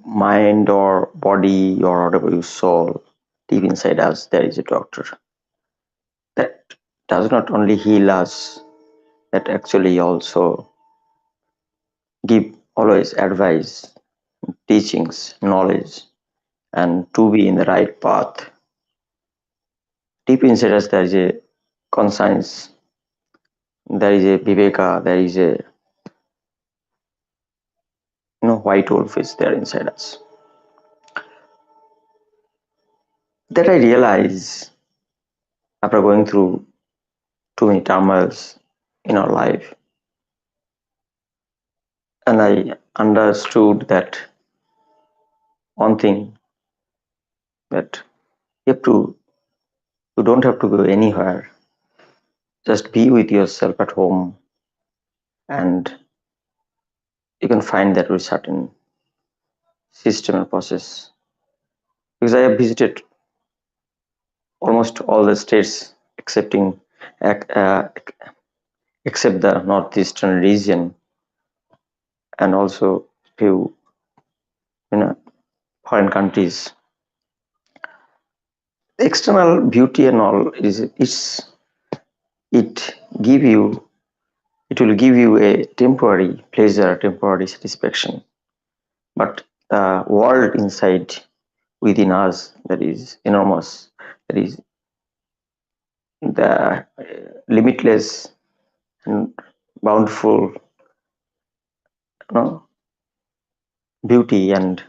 mind or body or whatever you soul, deep inside us, there is a doctor that does not only heal us, that actually also give always advice, teachings, knowledge, and to be in the right path. Deep inside us, there is a conscience, there is a viveka, there is a white wolf is there inside us. That I realize after going through too many turmoils in our life, and I understood that one thing, that you don't have to go anywhere. Just be with yourself at home, and you can find that with certain system and process. Because I have visited almost all the states excepting uh, except the northeastern region, and also few foreign countries. External beauty and all it give you it will give you a temporary pleasure, temporary satisfaction, but the world inside within us, that is enormous, that is the limitless and bountiful, know, beauty and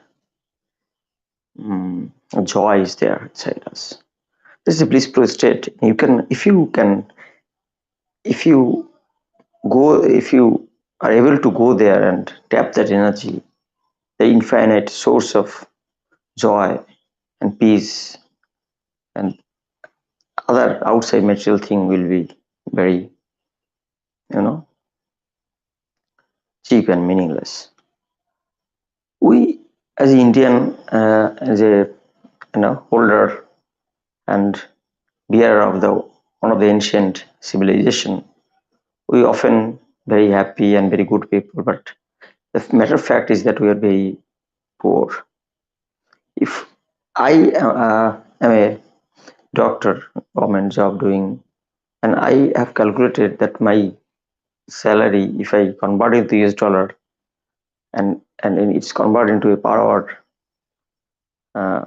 mm, joy is there inside us. This is a blissful state. You can, if you if you are able to go there and tap that energy, the infinite source of joy and peace and other outside material thing will be very, you know, cheap and meaningless. We, as Indian, as a holder and bearer of the one of the ancient civilization, we often very happy and very good people. But the matter of fact is that we are very poor. If I am a doctor, government job doing, and I have calculated that my salary, if I convert it to US dollar, and it's converted into a uh,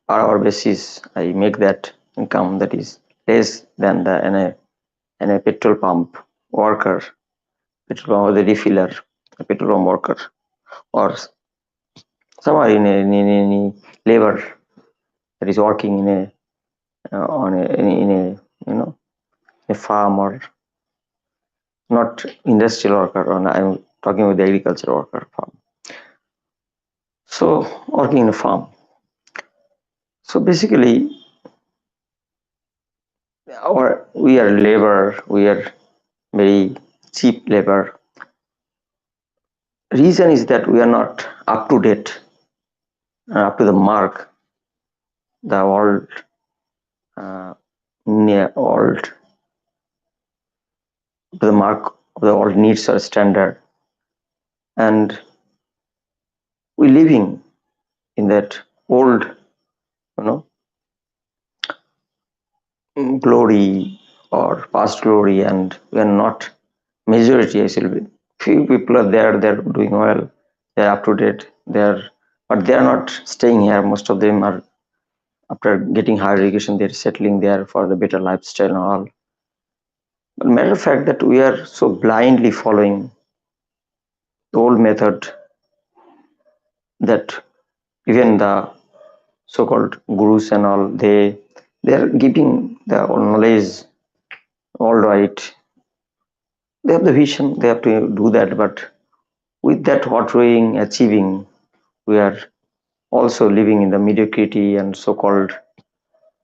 per hour basis, I make that income that is less than the in a petrol pump worker, petrol pump or the refiller, a petrol pump worker, or someone in any labor that is working in a on a in a a farm, or not industrial worker, or I'm talking about the agriculture worker farm. So working in a farm. So basically, we are labor, we are very cheap labor. Reason is that we are not up to date, up to the mark. The world, near world, the mark of the world needs our standard, and we living in that old, you know, glory or past glory, and we are not majority. Actually, few people are there, they're doing well, they're up to date, but they are not staying here. Most of them are, after getting higher education, they're settling there for the better lifestyle and all. But matter of fact that we are so blindly following the old method, that even the so-called gurus and all, they're giving the knowledge all right. They have the vision, they have to do that, but with that what we're achieving, we are also living in the mediocrity and so-called,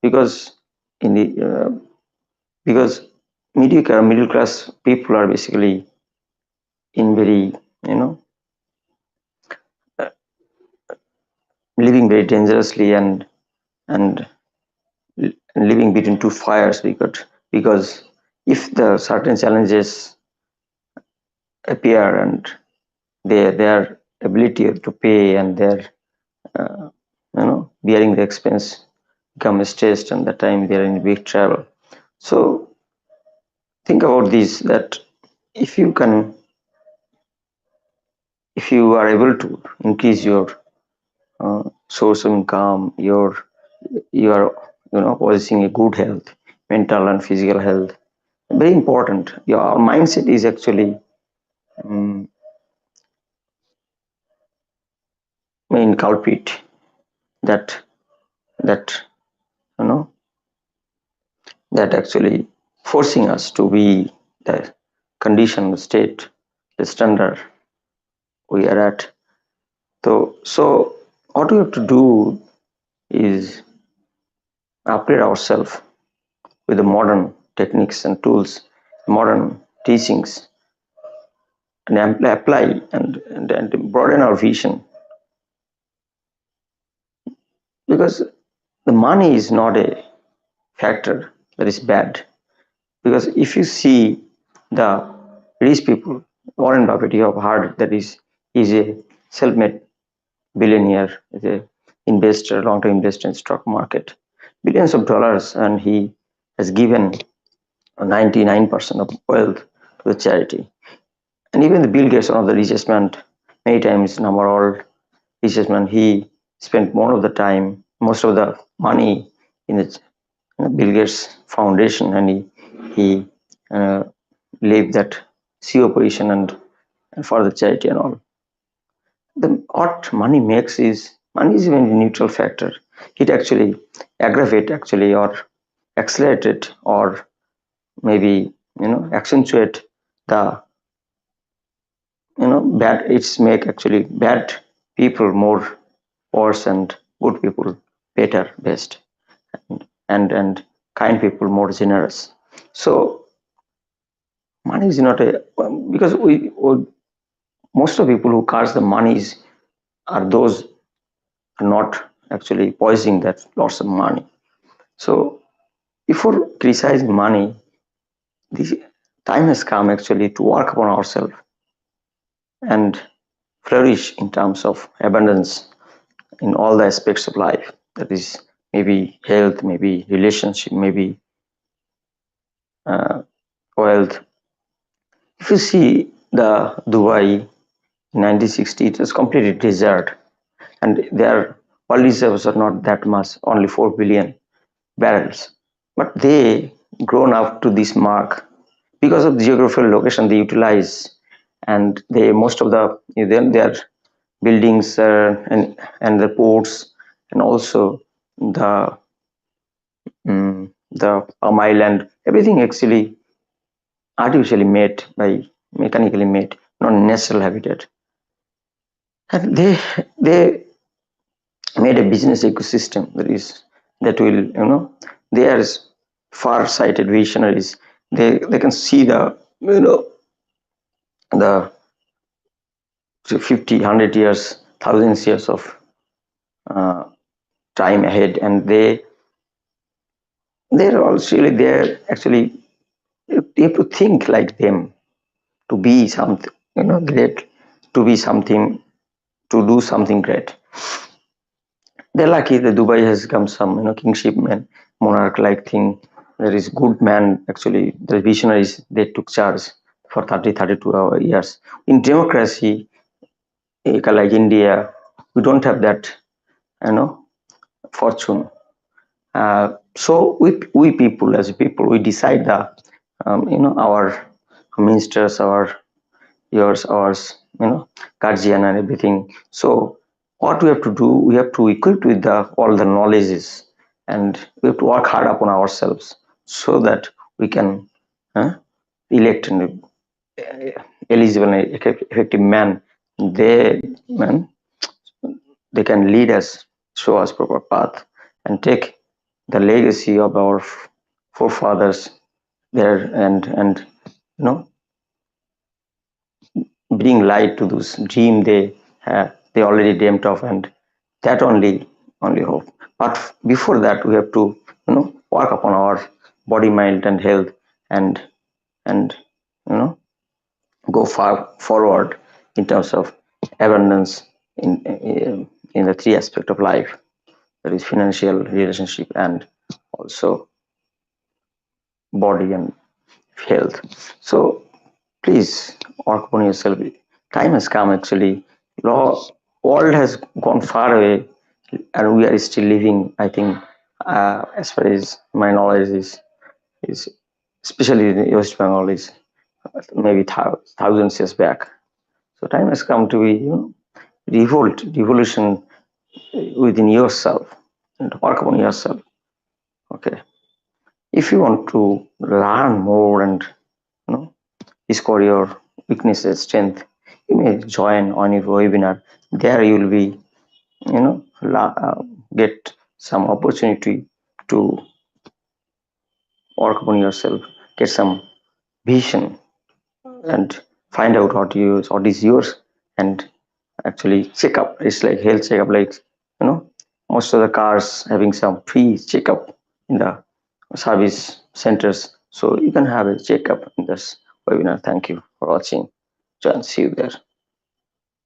because in the because mediocre middle class people are basically in very, you know uh, living very dangerously, and living between two fires, because if the certain challenges appear and they are ability to pay and their bearing the expense become stressed, and the time they're in big travel. So think about this, that if you can, if you are able to increase your source of income, you are possessing a good health, mental and physical health, very important. Your mindset is actually um, main culprit, that that you know that actually forcing us to be the condition, the state, the standard we are at. So what we have to do is upgrade ourselves with the modern techniques and tools, modern teachings, and apply and broaden our vision. Because the money is not a factor that is bad. Because if you see the rich people, Warren Buffett, you have heard that is a self-made billionaire, is a investor, long-term investor in stock market, billions of dollars, and he has given 99% of wealth to the charity. And even the Bill Gates, one of the richest man, many times number all richest man, he spent most of the money in the Bill Gates Foundation, and he uh, leave that CEO position and for the charity and all. What money makes is, money is even a neutral factor. It actually aggravate actually, or accelerate it, or maybe accentuate the bad. It's make actually bad people more worse and good people better, best, and kind people more generous. So money is not a, because most of the people who catch the monies are those are not actually poisoning that lots of money. So before criticizing money, the time has come actually to work upon ourselves and flourish in terms of abundance in all the aspects of life. That is maybe health, maybe relationship, maybe uh, wealth. If you see the Dubai in 1960, it was completely desert, and their oil reserves are not that much, only 4 billion barrels. But they grown up to this mark because of the geographical location they utilize, and they most of the then their buildings and the ports, and also the the palm island, everything actually artificially made, by mechanically made, not natural habitat. And they made a business ecosystem that will, they are far sighted visionaries. They can see the, the 50, 100 years, thousands years of uh, time ahead, and they're also really, they're actually, you have to think like them to be something, great, to be something, to do something great. They're lucky that Dubai has come some, kingship man, monarch like thing. There is good man, actually, the visionaries, they took charge for 30, 32 years. In democracy, like India, we don't have that, you know, fortune. So we people, as people, we decide the, our ministers, our yours, ours, guardian and everything. So what we have to do, we have to equip with all the knowledges, and we have to work hard upon ourselves so that we can elect an eligible and effective man. They man, they can lead us, show us proper path, and take the legacy of our forefathers there, and bring light to those dream they already dreamt of, and that only hope. But before that, we have to work upon our body, mind, and health, and you know go far forward in terms of abundance in the three aspects of life, that is financial, relationship, and also body and health. So please work upon yourself. Time has come actually. Law world has gone far away, and we are still living. I think, as far as my knowledge is especially in West Bengal is maybe thousands years back. So time has come to be revolution within yourself and work upon yourself. Okay, if you want to learn more and you know discover your weaknesses, strength, you may join on a webinar. There you will be, get some opportunity to work upon yourself, get some vision, and find out what is yours, and actually check up. It's like health checkup, like most of the cars having some free checkup in the service centers. So you can have a checkup in this webinar. Thank you for watching. John, see you there.